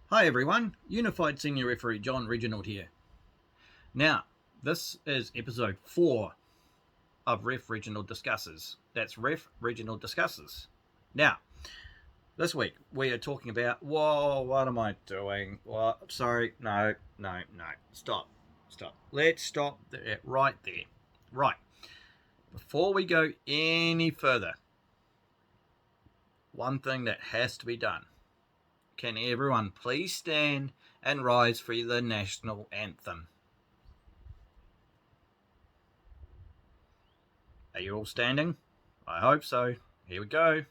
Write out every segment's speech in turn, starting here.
Hi everyone, Unified Senior Referee John Reginald here. Now, this is episode 4 of Ref Reginald Discusses. That's Ref Reginald Discusses. Now, this week we are talking about, whoa, what am I doing? What? Sorry, no. Stop. Let's stop right there. Right. Before we go any further, one thing that has to be done. Can everyone please stand and rise for the national anthem? Are you all standing? I hope so. Here we go.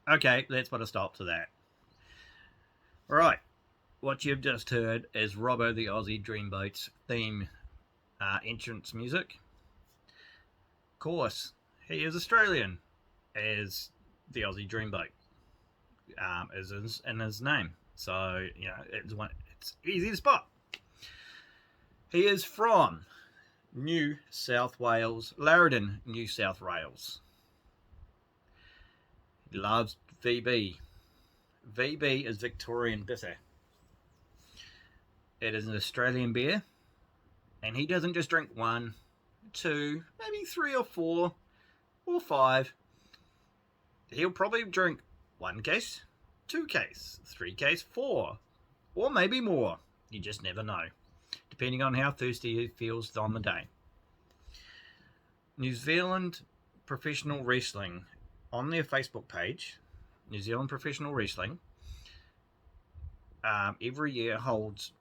Okay, let's put a stop to that. Right, what you've just heard is Robbo the Aussie Dreamboat's theme entrance music. Of course, he is Australian, as the Aussie Dreamboat is in his name. So, it's easy to spot. He is from New South Wales, Larridon, New South Wales. He loves VB. VB is Victorian bitter. It is an Australian beer, and he doesn't just drink 1, 2, maybe 3 or 4 or 5. He'll probably drink 1 case, 2 case, 3 case, 4, or maybe more. You just never know, depending on how thirsty he feels on the day. New Zealand Professional Wrestling, on their Facebook page, New Zealand Professional Wrestling, every year holds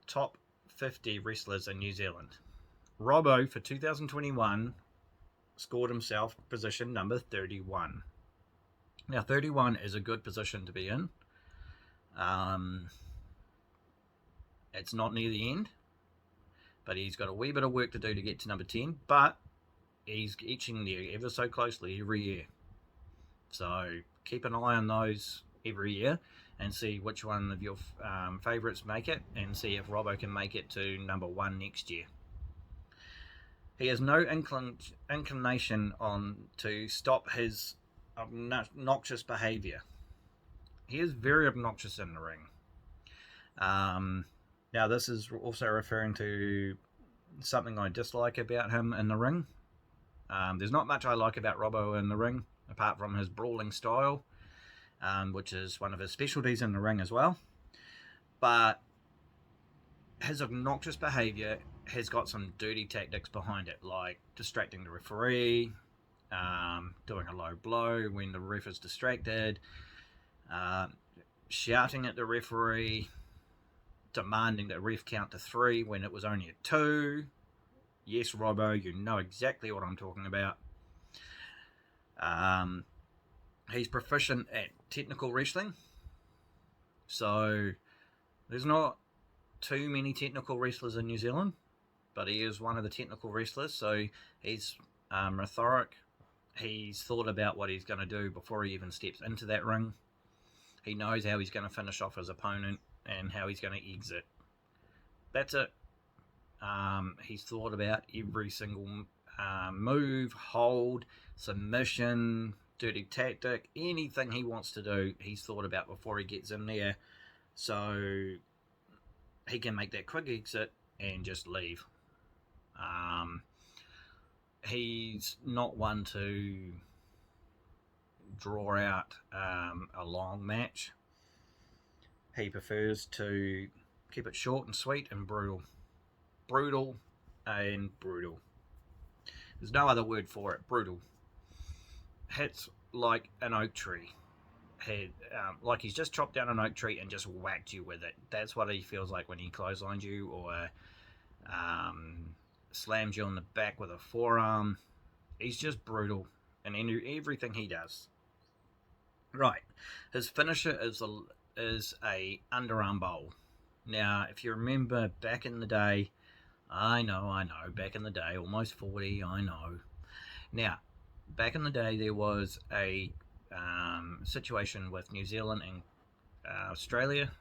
top 50 wrestlers in New Zealand. Robbo for 2021 scored himself position number 31. Now 31 is a good position to be in. It's not near the end, but he's got a wee bit of work to do to get to number 10, but he's itching there ever so closely every year. So keep an eye on those every year and see which one of your favourites make it, and see if Robbo can make it to number 1 next year. He has no inclination to stop his obnoxious behaviour. He is very obnoxious in the ring. Now this is also referring to something I dislike about him in the ring. There's not much I like about Robbo in the ring, apart from his brawling style, which is one of his specialties in the ring as well. But his obnoxious behaviour has got some dirty tactics behind it, like distracting the referee, doing a low blow when the ref is distracted, shouting at the referee, demanding the ref count to 3 when it was only a 2. Yes, Robbo, you know exactly what I'm talking about. He's proficient at technical wrestling, so there's not too many technical wrestlers in New Zealand, but he is one of the technical wrestlers, so he's rhetoric. He's thought about what he's going to do before he even steps into that ring. He knows how he's going to finish off his opponent and how he's going to exit. That's it. He's thought about every single move, hold, submission, dirty tactic, anything he wants to do, he's thought about before he gets in there, so he can make that quick exit and just leave. He's not one to draw out a long match. He prefers to keep it short and sweet and brutal. Brutal and brutal. There's no other word for it. Brutal. Hits like an oak tree. Like he's just chopped down an oak tree and just whacked you with it. That's what he feels like when he clotheslines you, or slams you on the back with a forearm. He's just brutal in everything he does. Right. His finisher is a underarm bowl. Now, if you remember back in the day, I know, back in the day, almost 40, I know. Now, back in the day, there was a situation with New Zealand and Australia,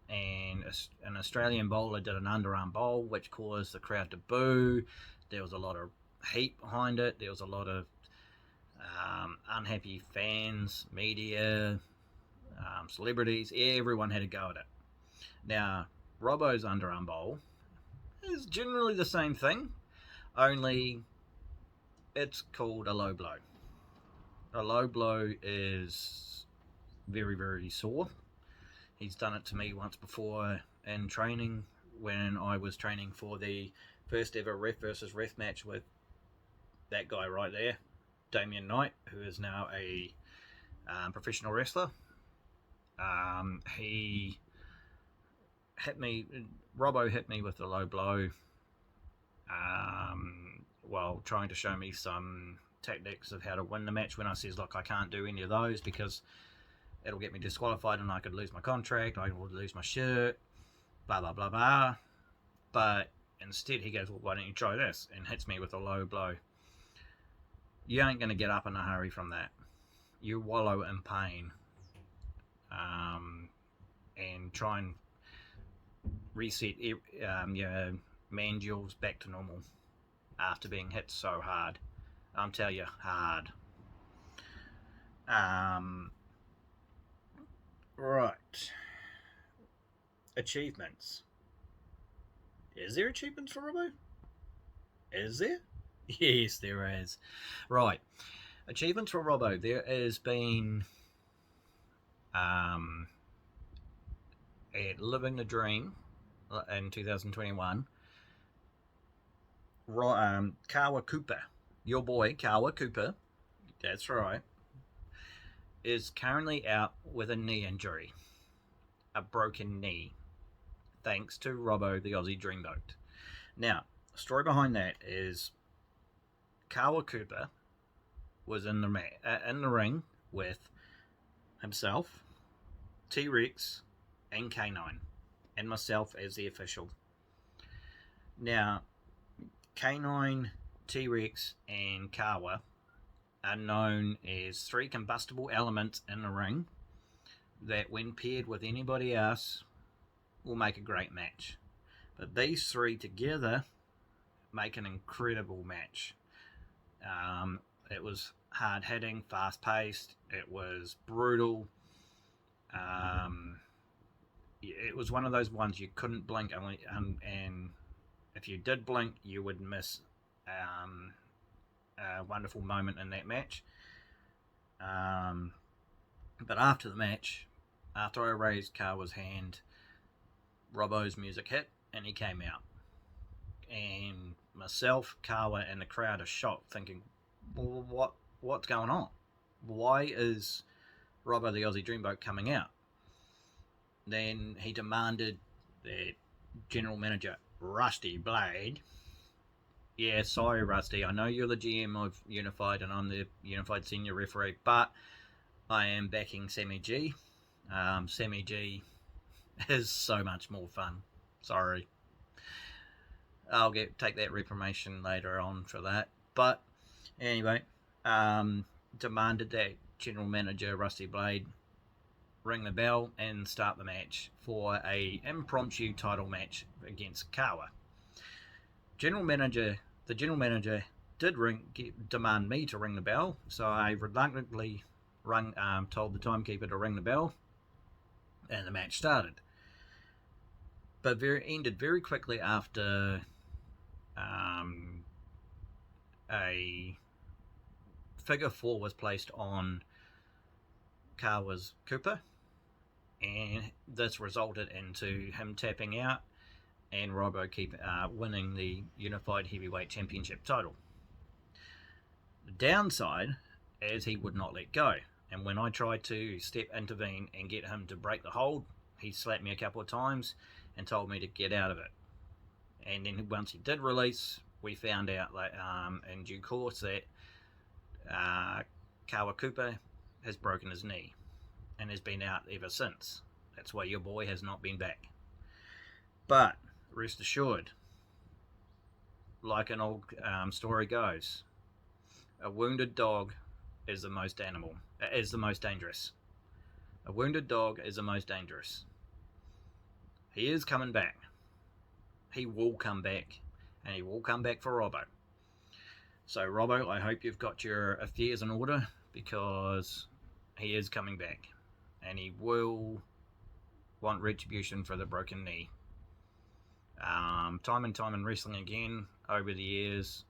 and an Australian bowler did an underarm bowl, which caused the crowd to boo. There was a lot of heat behind it. There was a lot of unhappy fans, media, celebrities. Everyone had a go at it. Now, Robbo's underarm bowl is generally the same thing, only it's called a low blow. A low blow is very, very sore. He's done it to me once before in training when I was training for the first ever ref versus ref match with that guy right there, Damien Knight, who is now a professional wrestler. He hit me, Robbo hit me with a low blow while trying to show me some tactics of how to win the match, when I says, look, I can't do any of those because it'll get me disqualified and I could lose my contract, I would lose my shirt, blah, blah, blah, blah. But instead he goes, well, why don't you try this? And hits me with a low blow. You ain't going to get up in a hurry from that. You wallow in pain and try and reset your mandibles back to normal after being hit so hard. I'm telling you, hard. Right. Achievements. Is there achievements for Robbo? Is there? Yes, there is. Right. Achievements for Robbo. There has been at Living the Dream in 2021. Kawa Cooper, your boy Kawa Cooper, that's right, is currently out with a knee injury, a broken knee, thanks to Robbo the Aussie Dreamboat. Now, the story behind that is Kawa Cooper was in the ring with himself, T-Rex, and K9, and myself as the official. Now, K9, T-Rex, and Kawa are known as three combustible elements in the ring that, when paired with anybody else, will make a great match. But these three together make an incredible match. It was hard hitting, fast paced. It was brutal. It was one of those ones you couldn't blink, and if you did blink, you would miss a wonderful moment in that match. But after the match, after I raised Kawa's hand, Robbo's music hit and he came out. And myself, Kawa, and the crowd are shocked, thinking, well, what's going on? Why is Robbo the Aussie Dreamboat coming out? Then he demanded that General Manager Rusty Blade, yeah, sorry Rusty, I know you're the GM of Unified and I'm the Unified Senior Referee, but I am backing Sammy G. Sammy G is so much more fun. Sorry. I'll take that reformation later on for that. But anyway, demanded that General Manager Rusty Blade ring the bell and start the match for a impromptu title match against Kawa. The general manager did demand me to ring the bell, so I reluctantly told the timekeeper to ring the bell, and the match started. But ended very quickly after a figure 4 was placed on Kawa's Cooper, and this resulted into him tapping out and Robbo winning the Unified Heavyweight Championship title. The downside is he would not let go, and when I tried to intervene and get him to break the hold, he slapped me a couple of times and told me to get out of it. And then once he did release, we found out that in due course that Kawa Cooper has broken his knee and has been out ever since. That's why your boy has not been back. But rest assured, like an old story goes, a wounded dog is the most dangerous. A wounded dog is the most dangerous. He is coming back. He will come back, and he will come back for Robbo. So Robbo, I hope you've got your affairs in order, because he is coming back, and he will want retribution for the broken knee. Time and time in wrestling again over the years,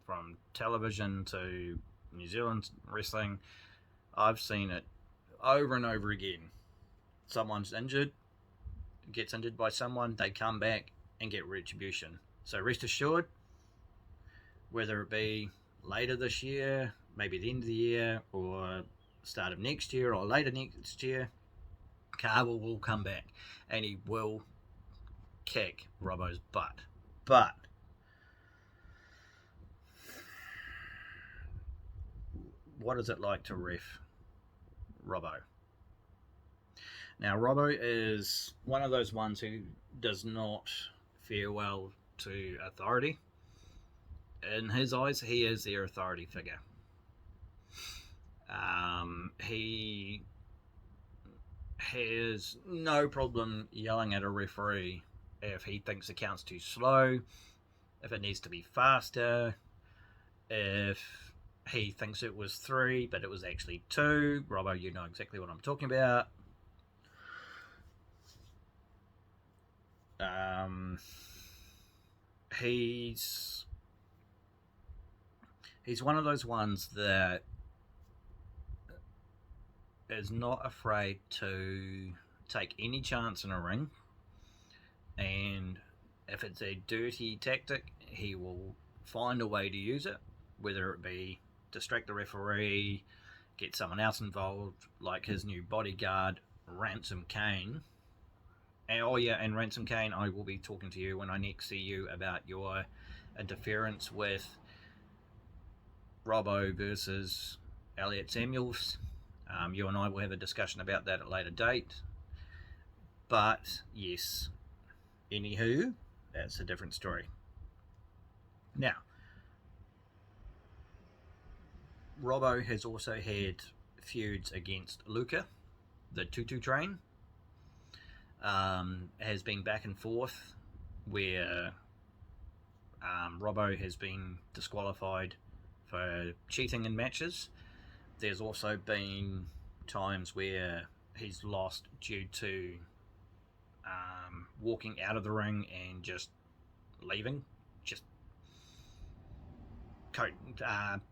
from television to New Zealand wrestling, I've seen it over and over again. Someone's injured, gets injured by someone, they come back and get retribution. So rest assured, whether it be later this year, maybe the end of the year, or start of next year, or later next year, Carver will come back and he will kick Robbo's butt. But what is it like to ref Robbo? Now, Robbo is one of those ones who does not fare well to authority. In his eyes, he is their authority figure. He has no problem yelling at a referee if he thinks the count's too slow, if it needs to be faster, if he thinks it was 3 but it was actually 2. Robbo, you know exactly what I'm talking about. He's one of those ones that is not afraid to take any chance in a ring, and if it's a dirty tactic, he will find a way to use it, whether it be distract the referee, get someone else involved, like his new bodyguard, Ransom Kane. And Ransom Kane, I will be talking to you when I next see you about your interference with Robbo versus Elliot Samuels. You and I will have a discussion about that at a later date. But yes, anywho, that's a different story. Now, Robbo has also had feuds against Luca, the Tutu Train. Has been back and forth where Robbo has been disqualified for cheating in matches. There's also been times where he's lost due to walking out of the ring and just leaving, just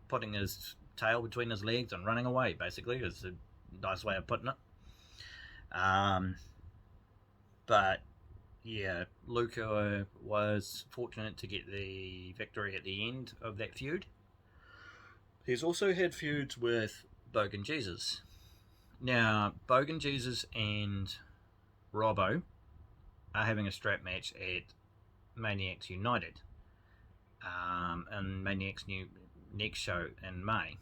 putting his tail between his legs and running away, basically, is a nice way of putting it. But yeah, Luca was fortunate to get the victory at the end of that feud. He's also had feuds with Bogan Jesus. Now, Bogan Jesus and Robbo are having a strap match at Maniacs United, and Maniacs' next show in May.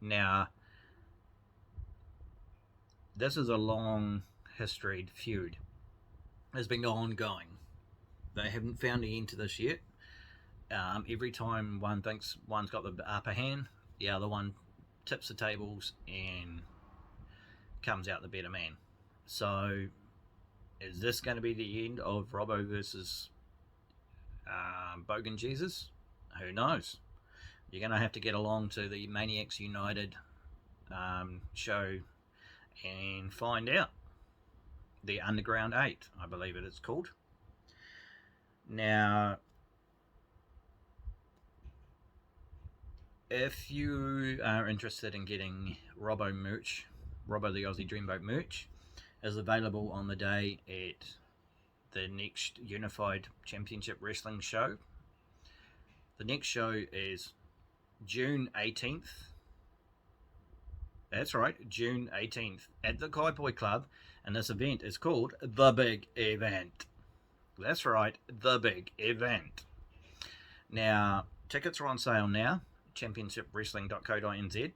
Now, this is a long historied feud. It's been ongoing. They haven't found an end to this yet. Every time one thinks one's got the upper hand, the other one tips the tables and comes out the better man. So, is this going to be the end of Robbo versus Bogan Jesus? Who knows? You're going to have to get along to the Maniacs United show and find out. The Underground 8, I believe it is called. Now, if you are interested in getting Robbo merch, Robbo the Aussie Dreamboat merch is available on the day at the next Unified Championship Wrestling show. The next show is June 18th. That's right, June 18th at the Kaipoi Club, and this event is called The Big Event. That's right, The Big Event. Now, tickets are on sale now, championshipwrestling.co.nz.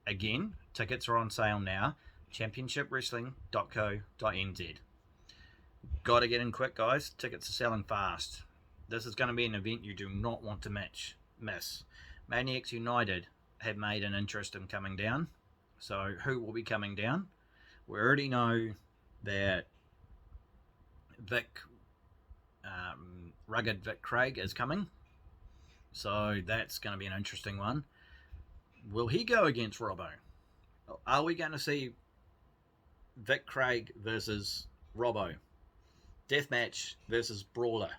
Again, tickets are on sale now, championshipwrestling.co.nz. Got to get in quick, guys. Tickets are selling fast. This is going to be an event you do not want to miss. Maniacs United have made an interest in coming down. So who will be coming down? We already know that Rugged Vic Craig is coming. So that's going to be an interesting one. Will he go against Robbo? Are we going to see Vic Craig versus Robbo? Deathmatch versus Brawler?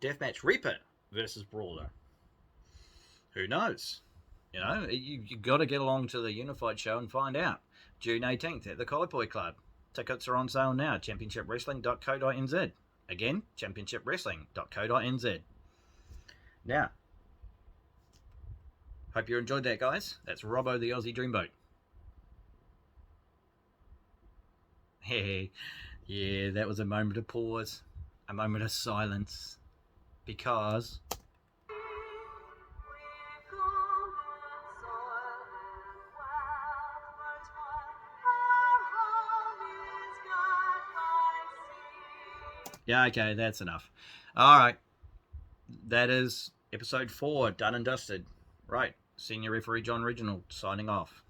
Deathmatch Reaper versus Brawler? Who knows? You know, you got to get along to the Unified show and find out. June 18th at the Kaipoi Club. Tickets are on sale now. Championshipwrestling.co.nz. Again, championshipwrestling.co.nz. Now, hope you enjoyed that, guys. That's Robbo the Aussie Dreamboat. Hey, yeah, that was a moment of pause, a moment of silence, because yeah, okay, that's enough. All right, that is episode 4, done and dusted. Right, Senior Referee John Reginald signing off.